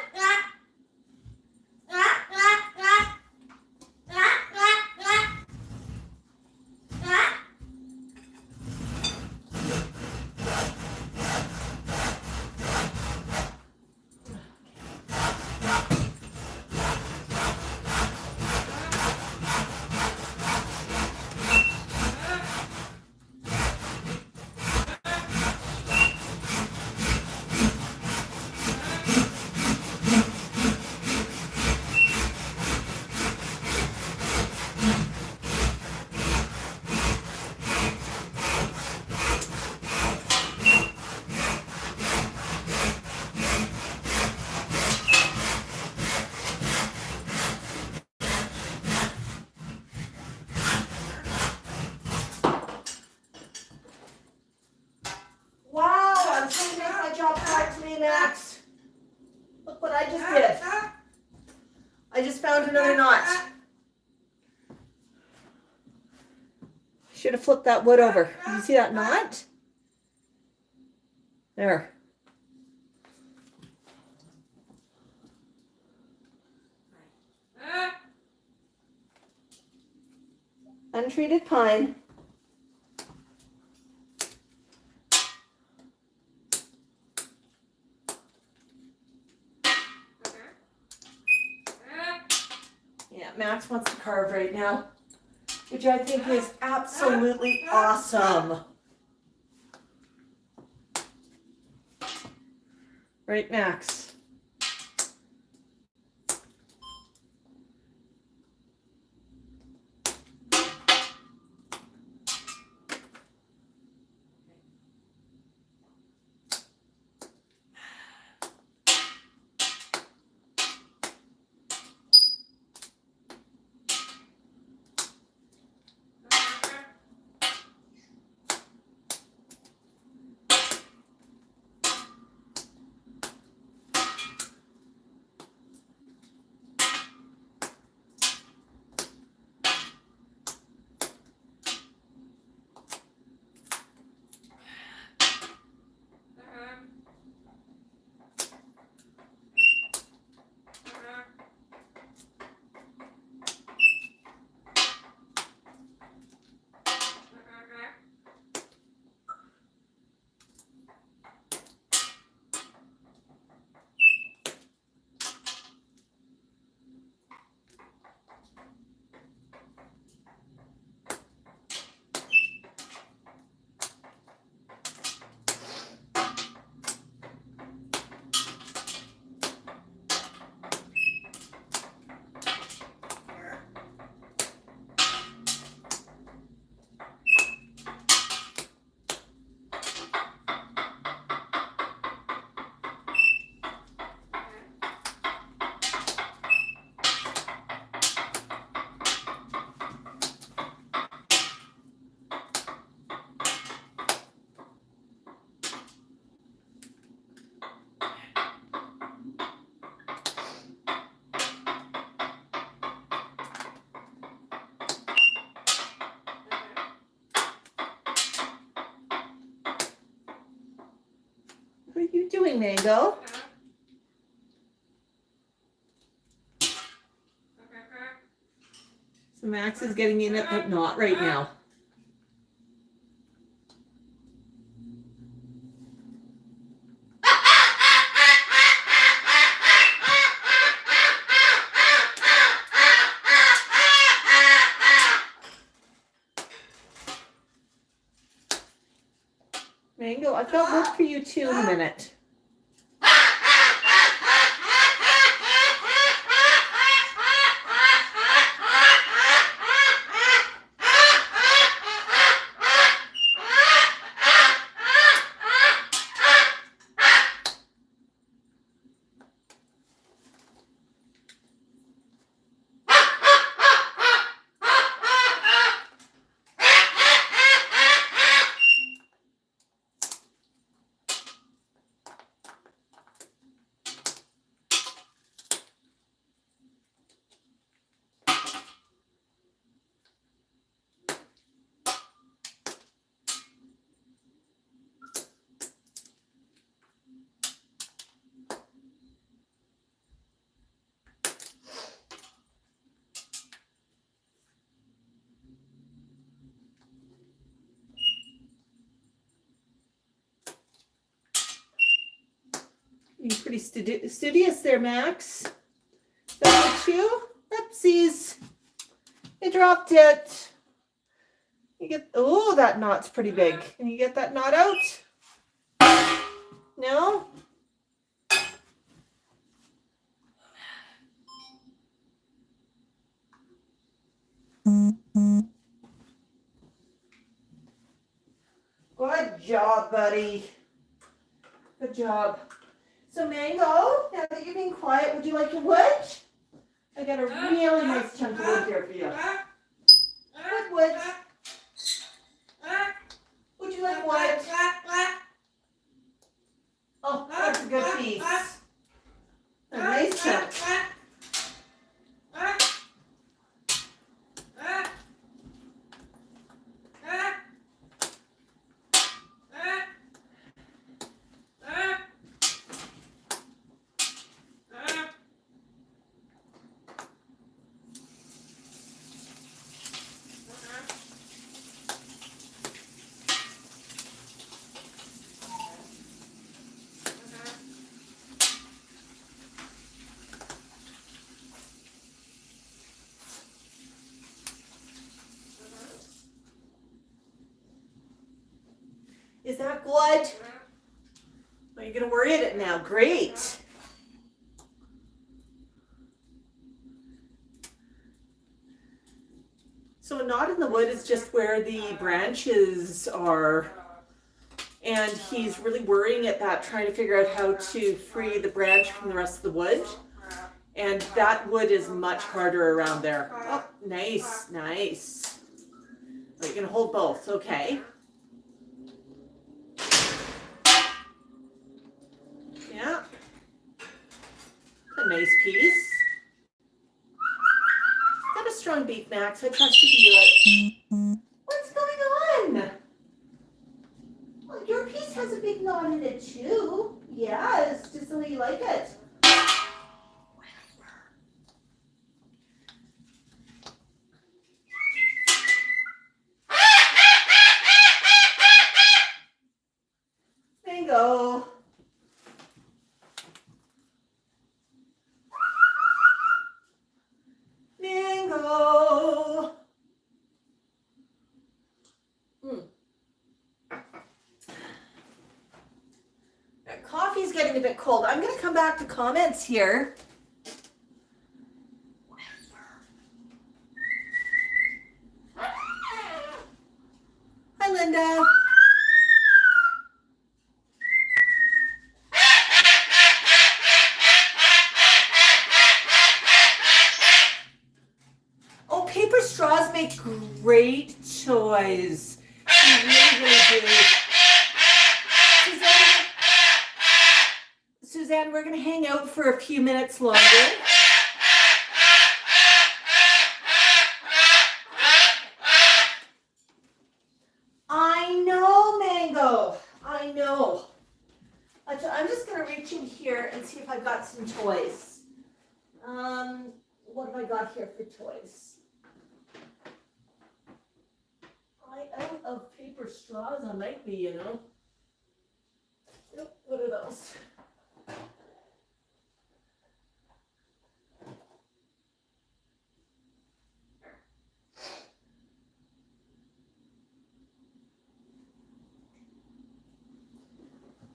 Max. Look what I just did. I just found another knot. Should have flipped that wood over. You see that knot? There. Untreated pine. Yeah, Max wants to carve right now, which I think is absolutely awesome. Right, Max? doing, Mango? So Max is getting in it, but not right now. Mango, I've got work for you too in a minute. You're pretty studious there, Max. That you? Oopsies. You dropped it. You get, oh, that knot's pretty big. Can you get that knot out? No? Good job, buddy. Good job. So Mango, now that you're being quiet, would you like your wood? I got a really nice chunk of wood here for you. Wood. Would you like wood? Oh, that's a good piece. A nice chunk. Is that good? Are you going to worry at it now? Great. So a knot in the wood is just where the branches are. And he's really worrying at that, trying to figure out how to free the branch from the rest of the wood. And that wood is much harder around there. Oh, nice, nice. Oh, you're going to hold both. Okay. Yeah. A nice piece. Got a strong beak, Max. I trust you can do it. What's going on? Well, your piece has a big knot in it too. Yeah, it's just the way you like it. Mango. Mango. Coffee's getting a bit cold. I'm going to come back to comments here. Hi, Linda. Oh, paper straws make great toys. They really, really do. Suzanne, we're going to hang out for a few minutes longer. I know, Mango. I know. I'm just going to here and see if I've got some toys. What have I got here for toys? Out of paper straws, I might be, you know. Nope, what are those?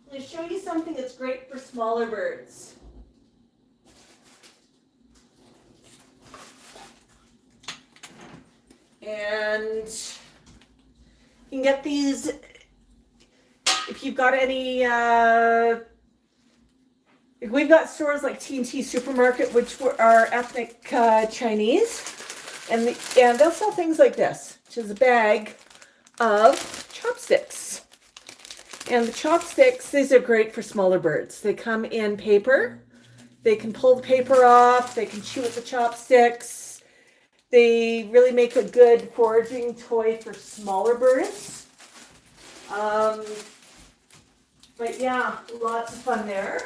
I'm going to show you something that's great for smaller birds. And you can get these if you've got any, we've got stores like T&T Supermarket, which are ethnic Chinese, and they'll sell things like this, which is a bag of chopsticks. And the chopsticks, these are great for smaller birds. They come in paper. They can pull the paper off. They can chew with the chopsticks. They really make a good foraging toy for smaller birds. But yeah, lots of fun there.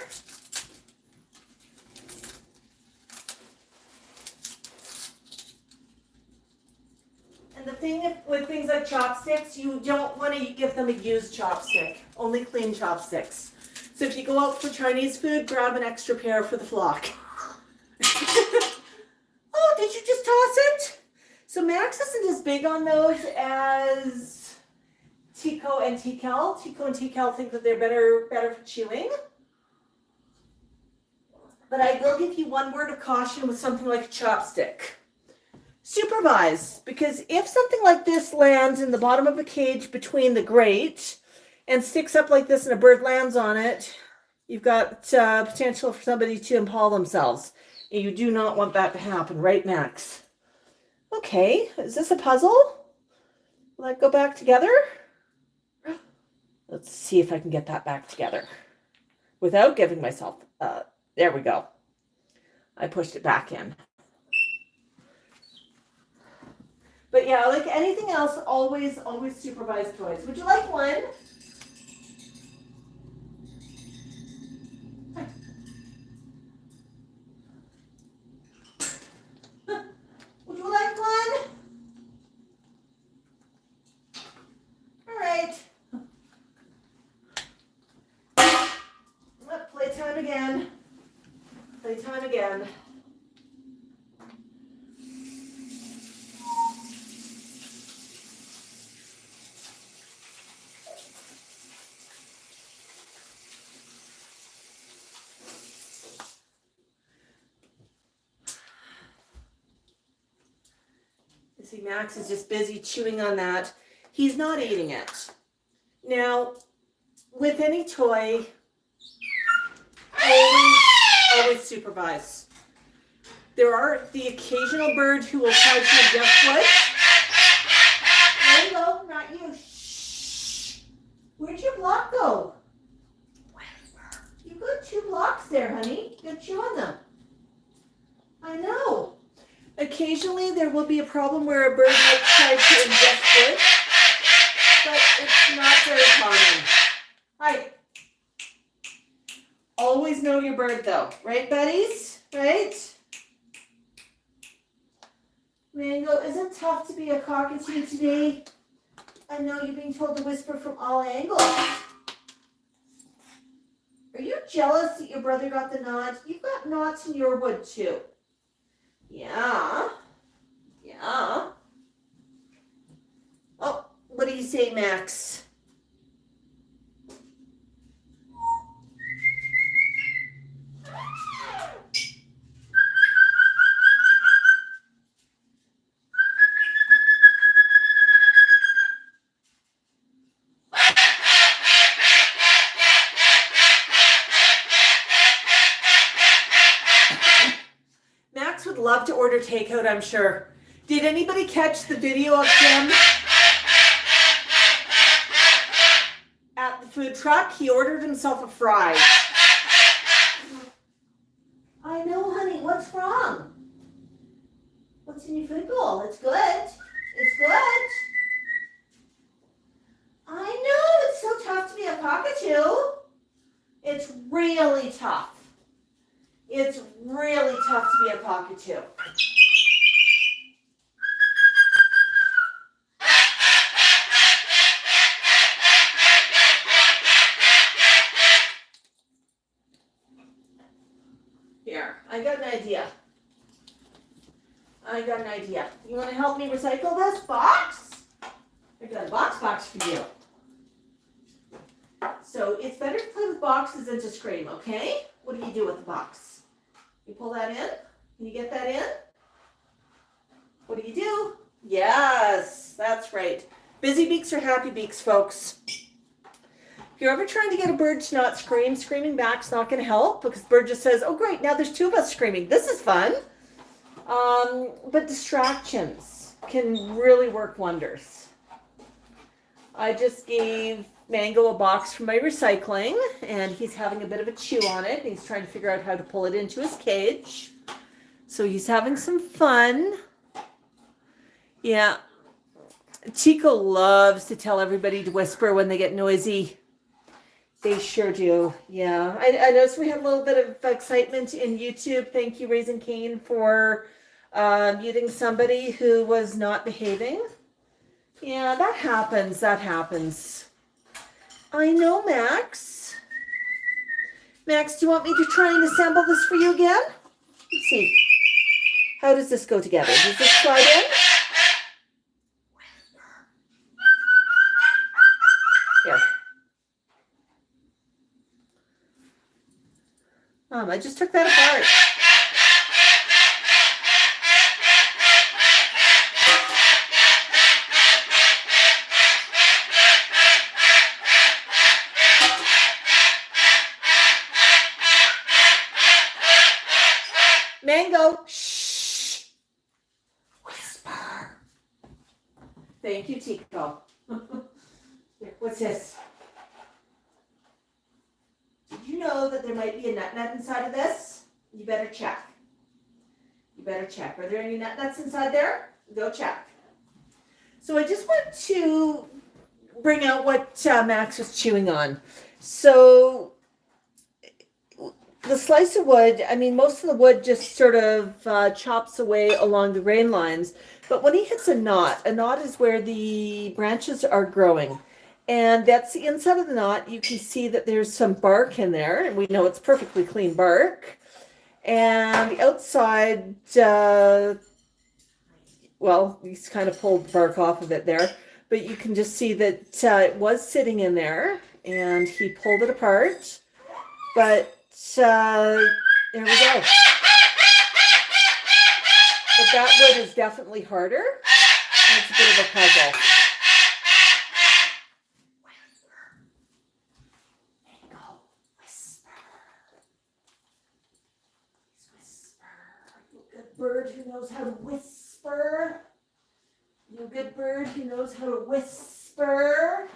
And the thing with things like chopsticks, you don't want to give them a used chopstick, only clean chopsticks. So if you go out for Chinese food, grab an extra pair for the flock. Oh, did you just toss it? So Max isn't as big on those as Tico and Tical. Tico and Tical think that they're better for chewing. But I will give you one word of caution with something like a chopstick. Supervise, because if something like this lands in the bottom of a cage between the grate and sticks up like this and a bird lands on it, you've got potential for somebody to impale themselves. And you do not want that to happen, right, Max? Okay, is this a puzzle? Will that go back together? Let's see if I can get that back together without giving myself, there we go. I pushed it back in. But yeah, like anything else, always supervise toys. Would you like one? Would you like one? All right. Playtime again. Playtime again. See, Max is just busy chewing on that. He's not eating it. Now, with any toy, always supervise. There are the occasional bird who will try to adjust wood. No, not you. Shh. Where'd your block go? You got 2 blocks there, honey. Go chew on them. I know. Occasionally, there will be a problem where a bird might try to ingest wood, but it's not very common. Hi. Always know your bird, though. Right, buddies? Right? Mango, is it tough to be a cockatoo today? I know you're being told to whisper from all angles. Are you jealous that your brother got the nod? You've got nods in your wood, too. Yeah. Yeah. Oh, what do you say, Max? Love to order takeout, I'm sure. Did anybody catch the video of him at the food truck? He ordered himself a fry. I know, honey. What's wrong? What's in your food bowl? It's good. It's good. I know. It's so tough to be a cockatoo. It's really tough. It's really tough to be a cockatoo. Here, I got an idea. You want to help me recycle this box? I got a box for you. So it's better to play with boxes than to scream, okay? What do you do with the box? You pull that in? Can you get that in? What do you do? Yes, that's right. Busy beaks are happy beaks, folks. If you're ever trying to get a bird to not scream, screaming back's not going to help because the bird just says, oh, great, now there's two of us screaming. This is fun. But distractions can really work wonders. I just gave Mango a box from my recycling, and he's having a bit of a chew on it. He's trying to figure out how to pull it into his cage. So he's having some fun. Yeah. Chico loves to tell everybody to whisper when they get noisy. They sure do. Yeah. I noticed we had a little bit of excitement in YouTube. Thank you, Raising Cane, for muting somebody who was not behaving. Yeah, that happens. I know, Max. Max, do you want me to try and assemble this for you again? Let's see. How does this go together? Does this slide in? Here. I just took that apart. Mango, shh. Whisper. Thank you, Tico. What's this? Did you know that there might be a nut inside of this? You better check. Are there any nuts inside there? Go check. So I just want to bring out what Max was chewing on. So the slice of wood, I mean, most of the wood just sort of chops away along the grain lines. But when he hits a knot is where the branches are growing. And that's the inside of the knot. You can see that there's some bark in there. And we know it's perfectly clean bark. And the outside, well, he's kind of pulled the bark off of it there. But you can just see that it was sitting in there. And he pulled it apart. But there we go. But that wood is definitely harder. And it's a bit of a puzzle. Mango, whisper. Whisper. You good bird who knows how to whisper. You good bird who knows how to whisper.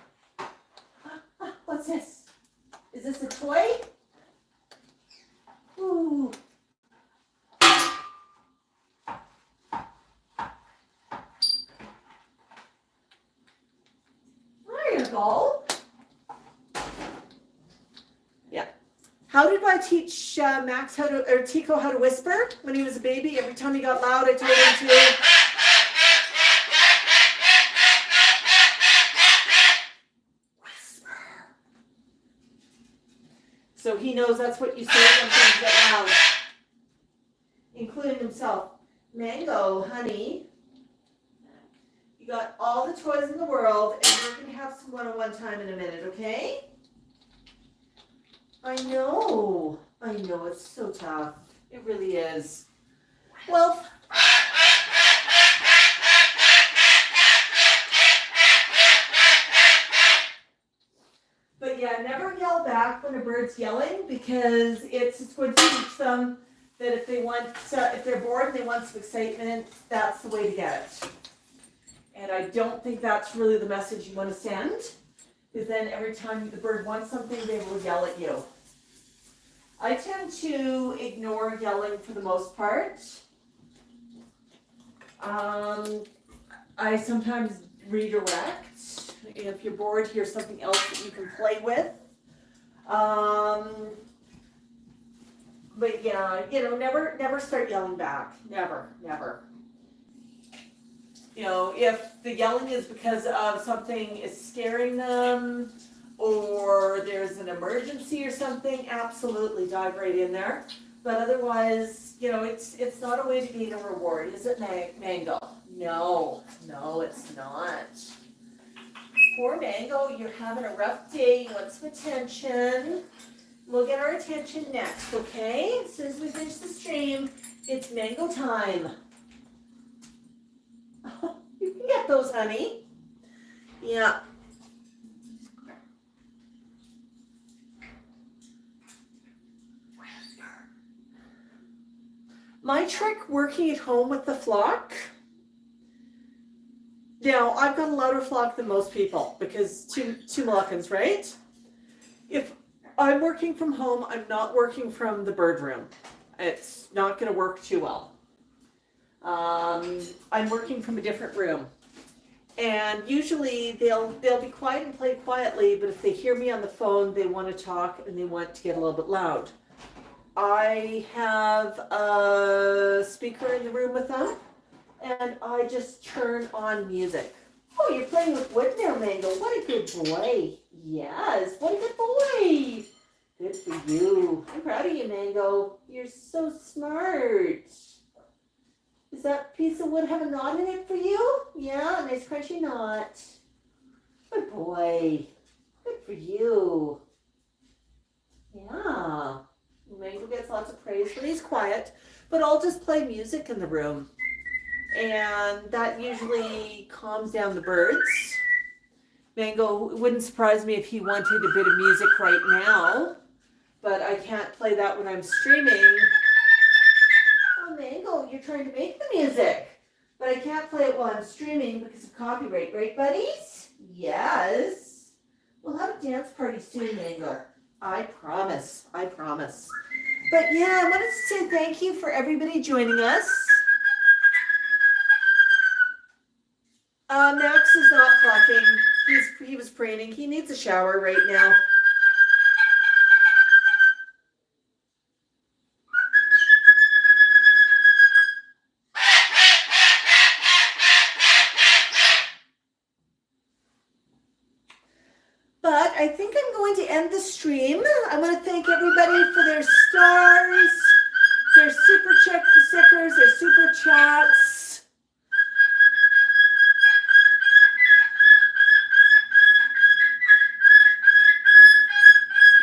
What's this? Is this a toy? Ooh. There you go. Yeah. How did I teach Max or Tico how to whisper when he was a baby? Every time he got loud, I told him to whisper. So he knows that's what you say when things get loud, including himself. Mango, honey, you got all the toys in the world, and we're going to have some one-on-one time in a minute, okay? I know, it's so tough. It really is. Well, but yeah, never yell back when a bird's yelling, because it's going to teach them that if they want, if they're bored and they want some excitement, that's the way to get it. And I don't think that's really the message you want to send, because then every time the bird wants something, they will yell at you. I tend to ignore yelling for the most part. I sometimes redirect. If you're bored, here's something else that you can play with. But yeah, never start yelling back. Never. If the yelling is because of something is scaring them or there's an emergency or something, absolutely dive right in there. But otherwise, it's not a way to gain a reward, is it, Mango? No, it's not. Poor Mango, you're having a rough day. You want some attention. We'll get our attention next, okay? As soon as we finish the stream, it's Mango time. You can get those, honey. Yeah. My trick working at home with the flock. Now, I've got a louder flock than most people because two Moluccans, right? If I'm working from home, I'm not working from the bird room. It's not going to work too well. I'm working from a different room. And usually they'll be quiet and play quietly, but if they hear me on the phone, they want to talk and they want to get a little bit loud. I have a speaker in the room with them, and I just turn on music. Oh, you're playing with wood now, Mango. What a good boy. Yes, what a good boy. Good for you. I'm proud of you, Mango. You're so smart. Does that piece of wood have a knot in it for you? Yeah, a nice crunchy knot. Good boy. Good for you. Yeah. Mango gets lots of praise when he's quiet, but I'll just play music in the room. And that usually calms down the birds. Mango, it wouldn't surprise me if he wanted a bit of music right now, but I can't play that when I'm streaming. Oh, Mango, you're trying to make the music, but I can't play it while I'm streaming because of copyright, right, buddies? Yes. We'll have a dance party soon, Mango. I promise. But yeah, I wanted to say thank you for everybody joining us. Max is not clucking. He was preening. He needs a shower right now. But I think I'm going to end the stream. I want to thank everybody for their stars, their super stickers, their super chats.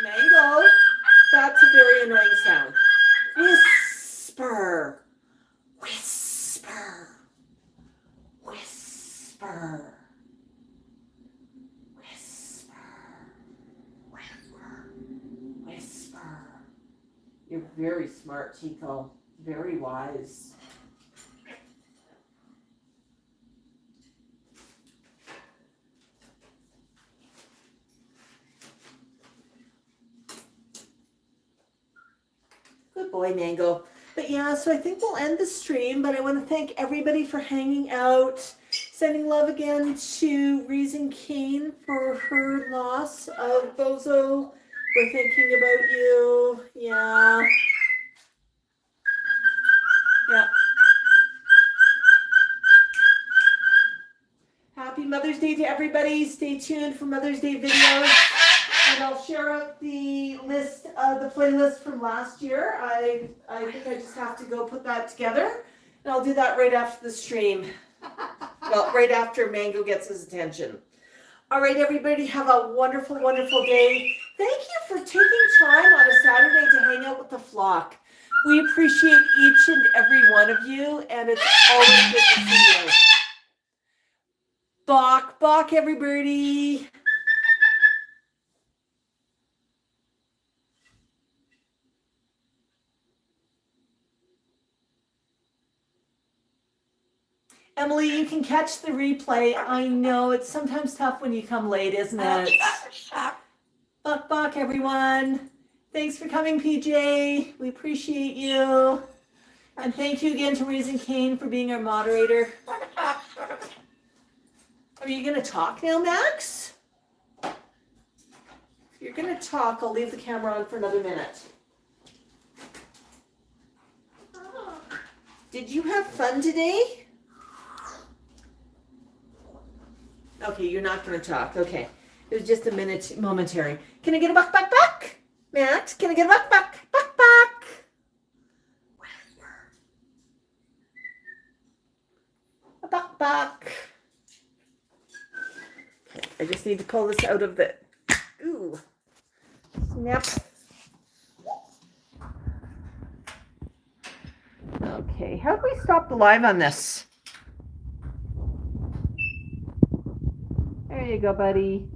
Mango, that's a very annoying sound. Whisper, whisper, whisper. You're very smart, Tico. Very wise. Good boy, Mango. But yeah, so I think we'll end the stream, but I want to thank everybody for hanging out. Sending love again to Reason Kane for her loss of Bozo. We're thinking about you. Yeah. Happy Mother's Day to everybody. Stay tuned for Mother's Day videos. And I'll share out the list, the playlist from last year. I think I just have to go put that together. And I'll do that right after the stream. Well, right after Mango gets his attention. All right, everybody, have a wonderful, wonderful day. Thank you for taking time on a Saturday to hang out with the flock. We appreciate each and every one of you, and it's always good to see you. Bok, everybody. Emily, you can catch the replay. I know it's sometimes tough when you come late, isn't it? Bok, everyone. Thanks for coming, PJ. We appreciate you. And thank you again to Reason Kane for being our moderator. Are you going to talk now, Max? If you're going to talk, I'll leave the camera on for another minute. Did you have fun today? Okay, you're not going to talk. Okay. It was just a minute, momentary. Can I get a buck? Matt, can I get a buck? A buck. Okay, I just need to pull this out of the... Ooh. Snap. Okay, how do we stop the live on this? There you go, buddy.